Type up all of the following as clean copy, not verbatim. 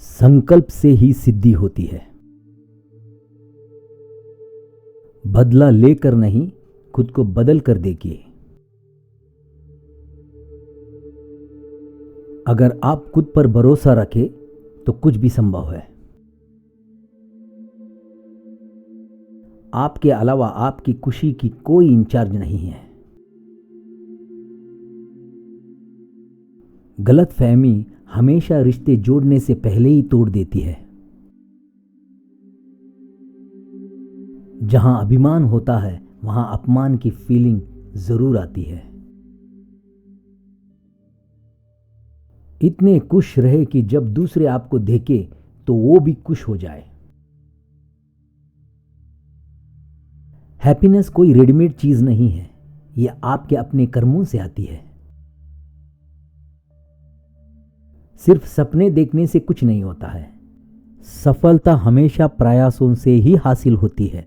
संकल्प से ही सिद्धि होती है। बदला लेकर नहीं, खुद को बदल कर देखिए। अगर आप खुद पर भरोसा रखें तो कुछ भी संभव है। आपके अलावा आपकी खुशी की कोई इंचार्ज नहीं है। गलतफहमी हमेशा रिश्ते जोड़ने से पहले ही तोड़ देती है। जहां अभिमान होता है वहां अपमान की फीलिंग जरूर आती है। इतने खुश रहे कि जब दूसरे आपको देखे तो वो भी खुश हो जाए। हैप्पीनेस कोई रेडीमेड चीज नहीं है, ये आपके अपने कर्मों से आती है। सिर्फ सपने देखने से कुछ नहीं होता है। सफलता हमेशा प्रयासों से ही हासिल होती है।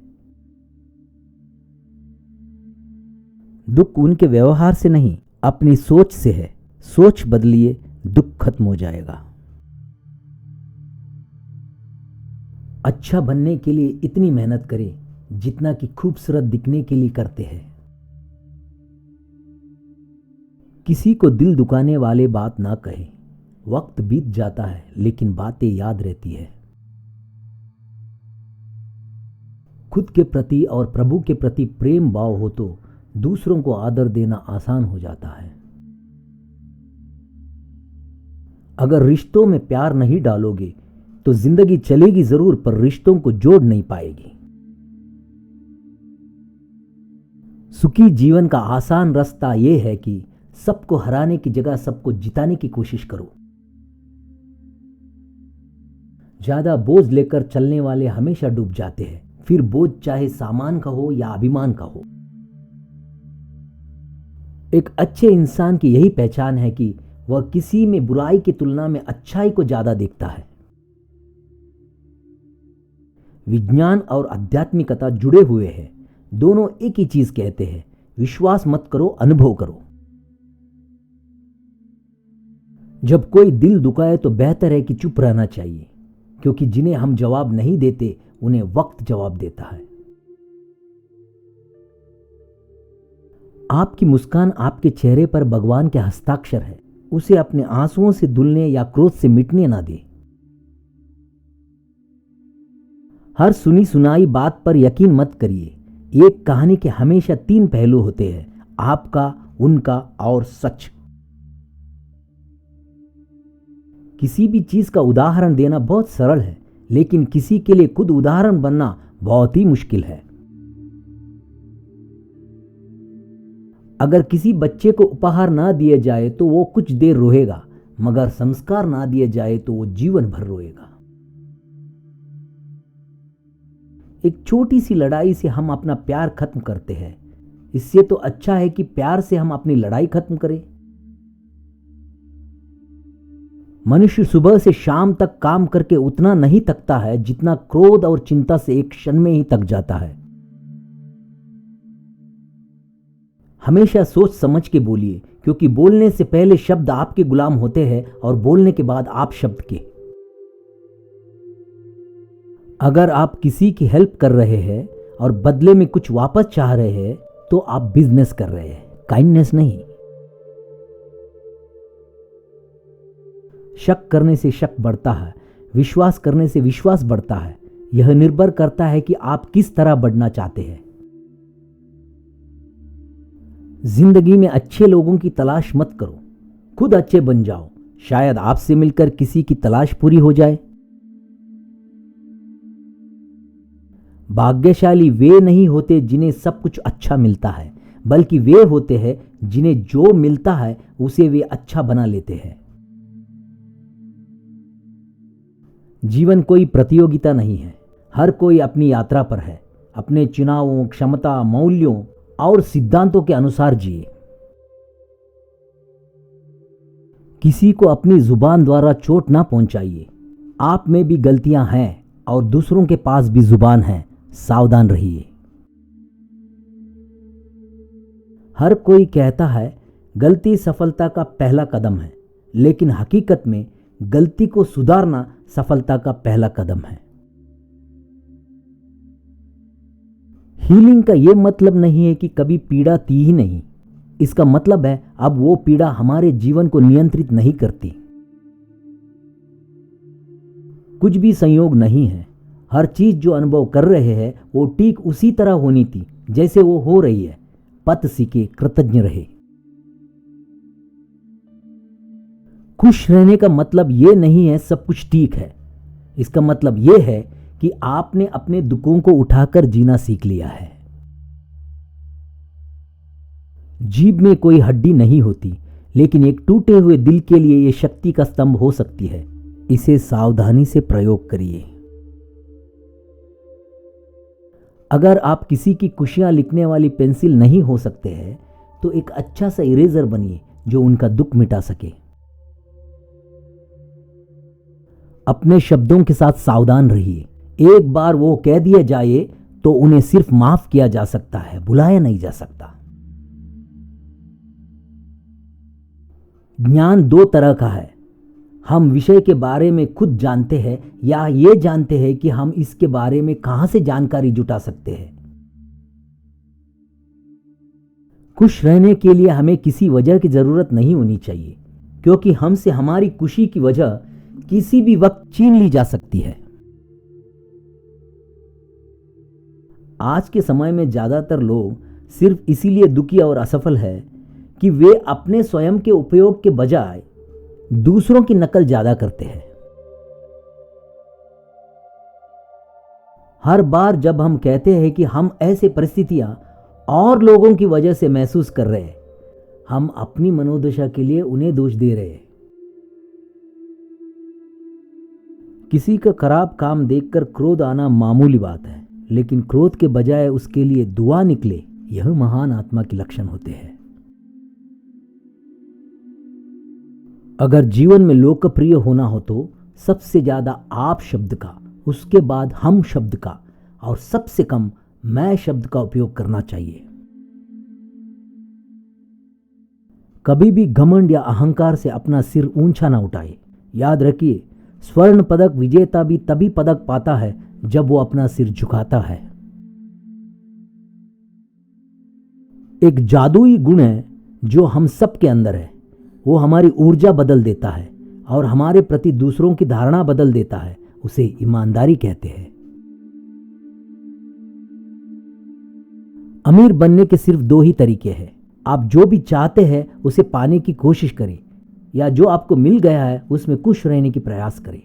दुख उनके व्यवहार से नहीं, अपनी सोच से है। सोच बदलिए, दुख खत्म हो जाएगा। अच्छा बनने के लिए इतनी मेहनत करें जितना कि खूबसूरत दिखने के लिए करते हैं। किसी को दिल दुखाने वाले बात ना कहें। वक्त बीत जाता है लेकिन बातें याद रहती है। खुद के प्रति और प्रभु के प्रति प्रेम भाव हो तो दूसरों को आदर देना आसान हो जाता है। अगर रिश्तों में प्यार नहीं डालोगे तो जिंदगी चलेगी जरूर पर रिश्तों को जोड़ नहीं पाएगी। सुखी जीवन का आसान रास्ता यह है कि सबको हराने की जगह सबको जिताने की कोशिश करो। ज्यादा बोझ लेकर चलने वाले हमेशा डूब जाते हैं, फिर बोझ चाहे सामान का हो या अभिमान का हो। एक अच्छे इंसान की यही पहचान है कि वह किसी में बुराई की तुलना में अच्छाई को ज्यादा देखता है। विज्ञान और आध्यात्मिकता जुड़े हुए हैं। दोनों एक ही चीज कहते हैं, विश्वास मत करो, अनुभव करो। जब कोई दिल दुखाए तो बेहतर है कि चुप रहना चाहिए, क्योंकि जिन्हें हम जवाब नहीं देते उन्हें वक्त जवाब देता है। आपकी मुस्कान आपके चेहरे पर भगवान के हस्ताक्षर है। उसे अपने आंसुओं से धुलने या क्रोध से मिटने ना दे। हर सुनी सुनाई बात पर यकीन मत करिए। एक कहानी के हमेशा 3 पहलू होते हैं, आपका, उनका और सच। किसी भी चीज का उदाहरण देना बहुत सरल है, लेकिन किसी के लिए खुद उदाहरण बनना बहुत ही मुश्किल है। अगर किसी बच्चे को उपहार ना दिया जाए तो वो कुछ देर रोएगा, मगर संस्कार ना दिए जाए तो वो जीवन भर रोएगा। एक छोटी सी लड़ाई से हम अपना प्यार खत्म करते हैं। इससे तो अच्छा है कि प्यार से हम अपनी लड़ाई खत्म करें। मनुष्य सुबह से शाम तक काम करके उतना नहीं थकता है जितना क्रोध और चिंता से एक क्षण में ही थक जाता है। हमेशा सोच समझ के बोलिए, क्योंकि बोलने से पहले शब्द आपके गुलाम होते हैं और बोलने के बाद आप शब्द के। अगर आप किसी की हेल्प कर रहे हैं और बदले में कुछ वापस चाह रहे हैं तो आप बिजनेस कर रहे हैं, काइंडनेस नहीं। शक करने से शक बढ़ता है, विश्वास करने से विश्वास बढ़ता है। यह निर्भर करता है कि आप किस तरह बढ़ना चाहते हैं। जिंदगी में अच्छे लोगों की तलाश मत करो, खुद अच्छे बन जाओ। शायद आपसे मिलकर किसी की तलाश पूरी हो जाए। भाग्यशाली वे नहीं होते जिन्हें सब कुछ अच्छा मिलता है, बल्कि वे होते हैं जिन्हें जो मिलता है उसे वे अच्छा बना लेते हैं। जीवन कोई प्रतियोगिता नहीं है। हर कोई अपनी यात्रा पर है। अपने चुनावों, क्षमता, मूल्यों और सिद्धांतों के अनुसार जिए। किसी को अपनी जुबान द्वारा चोट ना पहुंचाइए। आप में भी गलतियां हैं और दूसरों के पास भी जुबान है, सावधान रहिए। हर कोई कहता है गलती सफलता का पहला कदम है, लेकिन हकीकत में गलती को सुधारना सफलता का पहला कदम है। हीलिंग का यह मतलब नहीं है कि कभी पीड़ा थी ही नहीं। इसका मतलब है अब वो पीड़ा हमारे जीवन को नियंत्रित नहीं करती। कुछ भी संयोग नहीं है। हर चीज जो अनुभव कर रहे हैं वो ठीक उसी तरह होनी थी जैसे वो हो रही है। पथ सीखे, कृतज्ञ रहे। खुश रहने का मतलब ये नहीं है सब कुछ ठीक है। इसका मतलब ये है कि आपने अपने दुखों को उठाकर जीना सीख लिया है। जीभ में कोई हड्डी नहीं होती, लेकिन एक टूटे हुए दिल के लिए यह शक्ति का स्तंभ हो सकती है। इसे सावधानी से प्रयोग करिए। अगर आप किसी की खुशियां लिखने वाली पेंसिल नहीं हो सकते हैं तो एक अच्छा सा इरेजर बनिए जो उनका दुख मिटा सके। अपने शब्दों के साथ सावधान रहिए। एक बार वो कह दिया जाए तो उन्हें सिर्फ माफ किया जा सकता है, बुलाया नहीं जा सकता। ज्ञान दो तरह का है। हम विषय के बारे में खुद जानते हैं या ये जानते हैं कि हम इसके बारे में कहां से जानकारी जुटा सकते हैं। खुश रहने के लिए हमें किसी वजह की जरूरत नहीं होनी चाहिए, क्योंकि हमसे हमारी खुशी की वजह किसी भी वक्त छीन ली जा सकती है। आज के समय में ज्यादातर लोग सिर्फ इसीलिए दुखी और असफल है कि वे अपने स्वयं के उपयोग के बजाय दूसरों की नकल ज्यादा करते हैं। हर बार जब हम कहते हैं कि हम ऐसे परिस्थितियां और लोगों की वजह से महसूस कर रहे हैं, हम अपनी मनोदशा के लिए उन्हें दोष दे रहे हैं। किसी का खराब काम देखकर क्रोध आना मामूली बात है, लेकिन क्रोध के बजाय उसके लिए दुआ निकले, यह महान आत्मा के लक्षण होते हैं। अगर जीवन में लोकप्रिय होना हो तो सबसे ज्यादा आप शब्द का, उसके बाद हम शब्द का और सबसे कम मैं शब्द का उपयोग करना चाहिए। कभी भी घमंड या अहंकार से अपना सिर ऊंचा ना उठाए। याद रखिए, स्वर्ण पदक विजेता भी तभी पदक पाता है जब वो अपना सिर झुकाता है। एक जादुई गुण है जो हम सब के अंदर है। वो हमारी ऊर्जा बदल देता है और हमारे प्रति दूसरों की धारणा बदल देता है। उसे ईमानदारी कहते हैं। अमीर बनने के सिर्फ दो ही तरीके हैं। आप जो भी चाहते हैं उसे पाने की कोशिश करें, या जो आपको मिल गया है उसमें खुश रहने की प्रयास करें।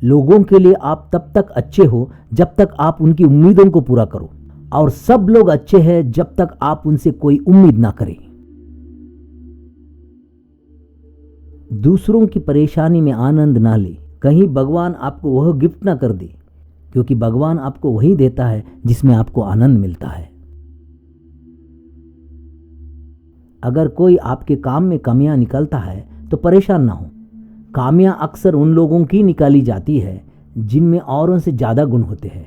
लोगों के लिए आप तब तक अच्छे हो जब तक आप उनकी उम्मीदों को पूरा करो, और सब लोग अच्छे हैं जब तक आप उनसे कोई उम्मीद ना करें। दूसरों की परेशानी में आनंद ना ले। कहीं भगवान आपको वह गिफ्ट ना कर दे, क्योंकि भगवान आपको वही देता है जिसमें आपको आनंद मिलता है। अगर कोई आपके काम में कमियां निकालता है तो परेशान ना हो। खामियां अक्सर उन लोगों की निकाली जाती है जिनमें औरों से ज्यादा गुण होते हैं।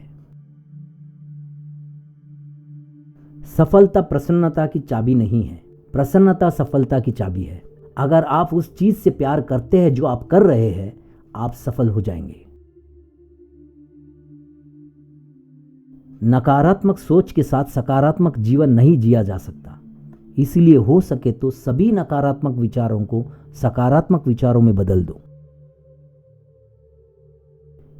सफलता प्रसन्नता की चाबी नहीं है, प्रसन्नता सफलता की चाबी है। अगर आप उस चीज से प्यार करते हैं जो आप कर रहे हैं, आप सफल हो जाएंगे। नकारात्मक सोच के साथ सकारात्मक जीवन नहीं जिया जा सकता। इसलिए हो सके तो सभी नकारात्मक विचारों को सकारात्मक विचारों में बदल दो।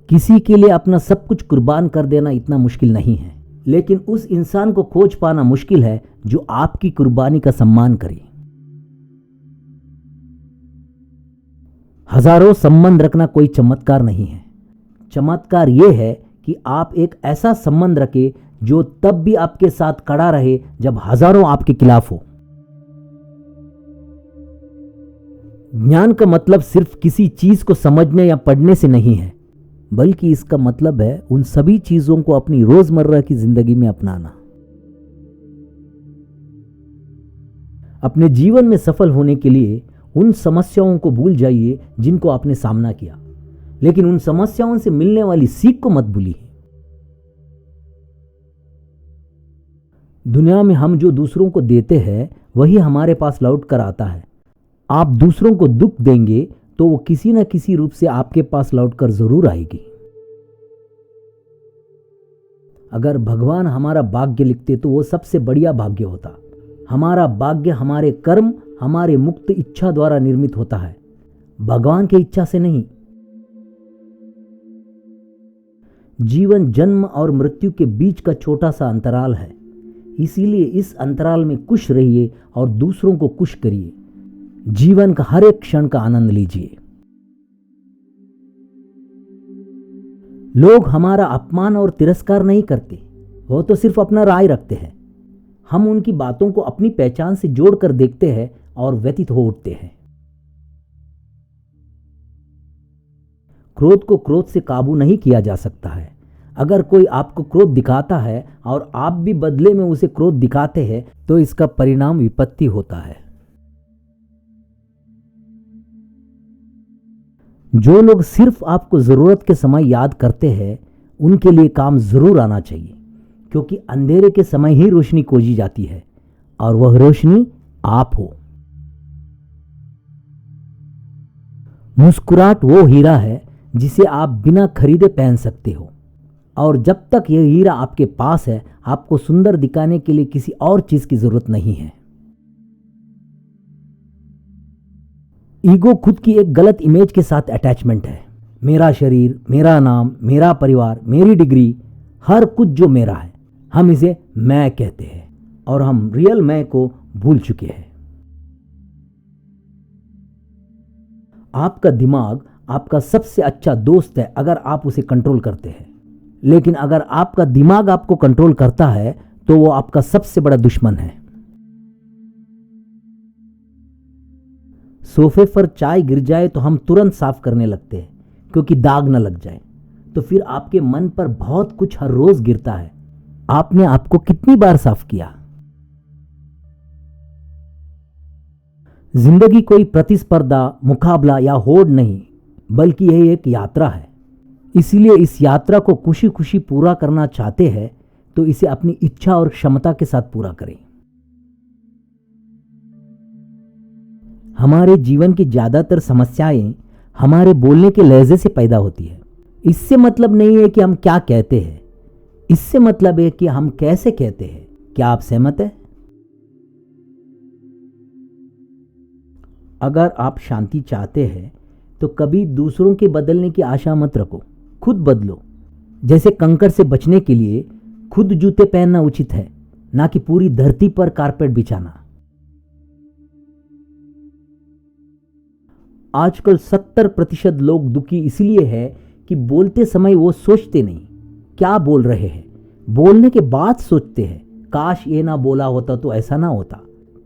किसी के लिए अपना सब कुछ कुर्बान कर देना इतना मुश्किल नहीं है, लेकिन उस इंसान को खोज पाना मुश्किल है जो आपकी कुर्बानी का सम्मान करे। हजारों संबंध रखना कोई चमत्कार नहीं है। चमत्कार यह है कि आप एक ऐसा संबंध रखें जो तब भी आपके साथ खड़ा रहे जब हजारों आपके खिलाफ हो। ज्ञान का मतलब सिर्फ किसी चीज को समझने या पढ़ने से नहीं है, बल्कि इसका मतलब है उन सभी चीजों को अपनी रोजमर्रा की जिंदगी में अपनाना। अपने जीवन में सफल होने के लिए उन समस्याओं को भूल जाइए जिनको आपने सामना किया, लेकिन उन समस्याओं से मिलने वाली सीख को मत भूलिए। दुनिया में हम जो दूसरों को देते हैं वही हमारे पास लौट कर आता है। आप दूसरों को दुख देंगे तो वो किसी न किसी रूप से आपके पास लौटकर जरूर आएगी। अगर भगवान हमारा भाग्य लिखते तो वो सबसे बढ़िया भाग्य होता। हमारा भाग्य हमारे कर्म, हमारे मुक्त इच्छा द्वारा निर्मित होता है, भगवान की इच्छा से नहीं। जीवन जन्म और मृत्यु के बीच का छोटा सा अंतराल है, इसीलिए इस अंतराल में खुश रहिए और दूसरों को खुश करिए। जीवन का हर एक क्षण का आनंद लीजिए। लोग हमारा अपमान और तिरस्कार नहीं करते, वो तो सिर्फ अपना राय रखते हैं। हम उनकी बातों को अपनी पहचान से जोड़कर देखते हैं और व्यथित हो उठते हैं। क्रोध को क्रोध से काबू नहीं किया जा सकता है। अगर कोई आपको क्रोध दिखाता है और आप भी बदले में उसे क्रोध दिखाते हैं तो इसका परिणाम विपत्ति होता है। जो लोग सिर्फ आपको जरूरत के समय याद करते हैं उनके लिए काम जरूर आना चाहिए, क्योंकि अंधेरे के समय ही रोशनी खोजी जाती है और वह रोशनी आप हो। मुस्कुराहट वो हीरा है जिसे आप बिना खरीदे पहन सकते हो, और जब तक यह हीरा आपके पास है आपको सुंदर दिखाने के लिए किसी और चीज की जरूरत नहीं है। ईगो खुद की एक गलत इमेज के साथ अटैचमेंट है। मेरा शरीर, मेरा नाम, मेरा परिवार, मेरी डिग्री, हर कुछ जो मेरा है, हम इसे मैं कहते हैं और हम रियल मैं को भूल चुके हैं। आपका दिमाग आपका सबसे अच्छा दोस्त है अगर आप उसे कंट्रोल करते हैं, लेकिन अगर आपका दिमाग आपको कंट्रोल करता है तो वो आपका सबसे बड़ा दुश्मन है। सोफे पर चाय गिर जाए तो हम तुरंत साफ करने लगते हैं क्योंकि दाग न लग जाए, तो फिर आपके मन पर बहुत कुछ हर रोज गिरता है। आपने आपको कितनी बार साफ किया? जिंदगी कोई प्रतिस्पर्धा, मुकाबला या होड़ नहीं, बल्कि यह एक यात्रा है। इसीलिए इस यात्रा को खुशी खुशी पूरा करना चाहते हैं तो इसे अपनी इच्छा और क्षमता के साथ पूरा करें। हमारे जीवन की ज्यादातर समस्याएं हमारे बोलने के लहजे से पैदा होती है। इससे मतलब नहीं है कि हम क्या कहते हैं, इससे मतलब है कि हम कैसे कहते हैं। क्या आप सहमत हैं? अगर आप शांति चाहते हैं तो कभी दूसरों के बदलने की आशा मत रखो, खुद बदलो। जैसे कंकड़ से बचने के लिए खुद जूते पहनना उचित है, ना कि पूरी धरती पर कारपेट बिछाना। आजकल 70% लोग दुखी इसलिए है कि बोलते समय वो सोचते नहीं क्या बोल रहे हैं, बोलने के बाद सोचते हैं काश ये ना बोला होता तो ऐसा ना होता।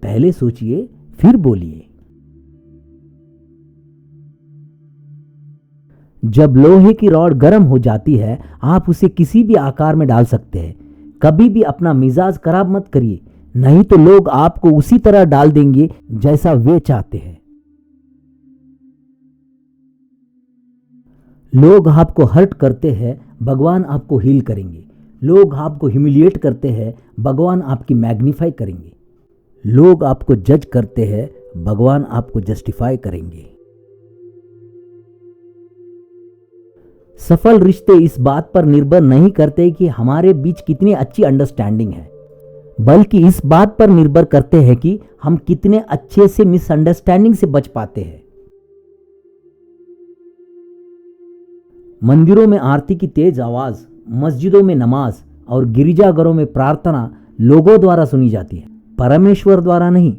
पहले सोचिए फिर बोलिए। जब लोहे की रॉड गर्म हो जाती है आप उसे किसी भी आकार में डाल सकते हैं। कभी भी अपना मिजाज खराब मत करिए, नहीं तो लोग आपको उसी तरह डाल देंगे जैसा वे चाहते हैं। लोग आपको हर्ट करते हैं, भगवान आपको हील करेंगे। लोग आपको ह्यूमिलिएट करते हैं, भगवान आपकी मैग्नीफाई करेंगे। लोग आपको जज करते हैं, भगवान आपको जस्टिफाई करेंगे। सफल रिश्ते इस बात पर निर्भर नहीं करते कि हमारे बीच कितनी अच्छी अंडरस्टैंडिंग है, बल्कि इस बात पर निर्भर करते हैं कि हम कितने अच्छे से मिसअंडरस्टैंडिंग से बच पाते हैं। मंदिरों में आरती की तेज आवाज, मस्जिदों में नमाज और गिरजाघरों में प्रार्थना लोगों द्वारा सुनी जाती है, परमेश्वर द्वारा नहीं।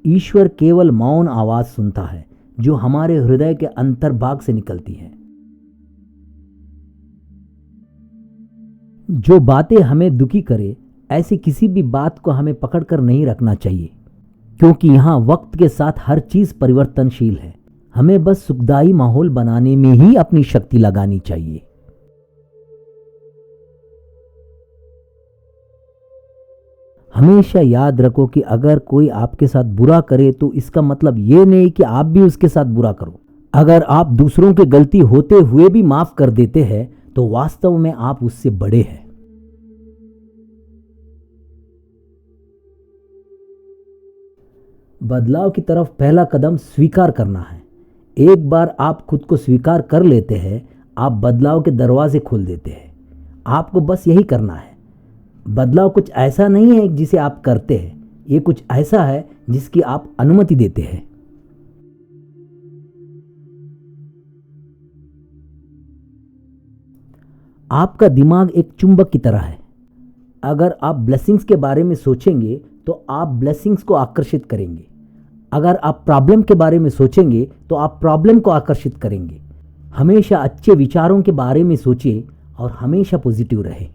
ईश्वर केवल मौन आवाज सुनता है जो हमारे हृदय के अंतर्भाग से निकलती है। जो बातें हमें दुखी करे, ऐसी किसी भी बात को हमें पकड़कर नहीं रखना चाहिए, क्योंकि यहां वक्त के साथ हर चीज परिवर्तनशील है। हमें बस सुखदायी माहौल बनाने में ही अपनी शक्ति लगानी चाहिए। हमेशा याद रखो कि अगर कोई आपके साथ बुरा करे तो इसका मतलब ये नहीं कि आप भी उसके साथ बुरा करो। अगर आप दूसरों की गलती होते हुए भी माफ कर देते हैं तो वास्तव में आप उससे बड़े हैं। बदलाव की तरफ पहला कदम स्वीकार करना है। एक बार आप खुद को स्वीकार कर लेते हैं, आप बदलाव के दरवाजे खोल देते हैं। आपको बस यही करना है। बदलाव कुछ ऐसा नहीं है जिसे आप करते हैं, ये कुछ ऐसा है जिसकी आप अनुमति देते हैं। आपका दिमाग एक चुंबक की तरह है। अगर आप ब्लेसिंग्स के बारे में सोचेंगे तो आप ब्लेसिंग्स को आकर्षित करेंगे। अगर आप प्रॉब्लम के बारे में सोचेंगे तो आप प्रॉब्लम को आकर्षित करेंगे। हमेशा अच्छे विचारों के बारे में सोचिए और हमेशा पॉजिटिव रहें।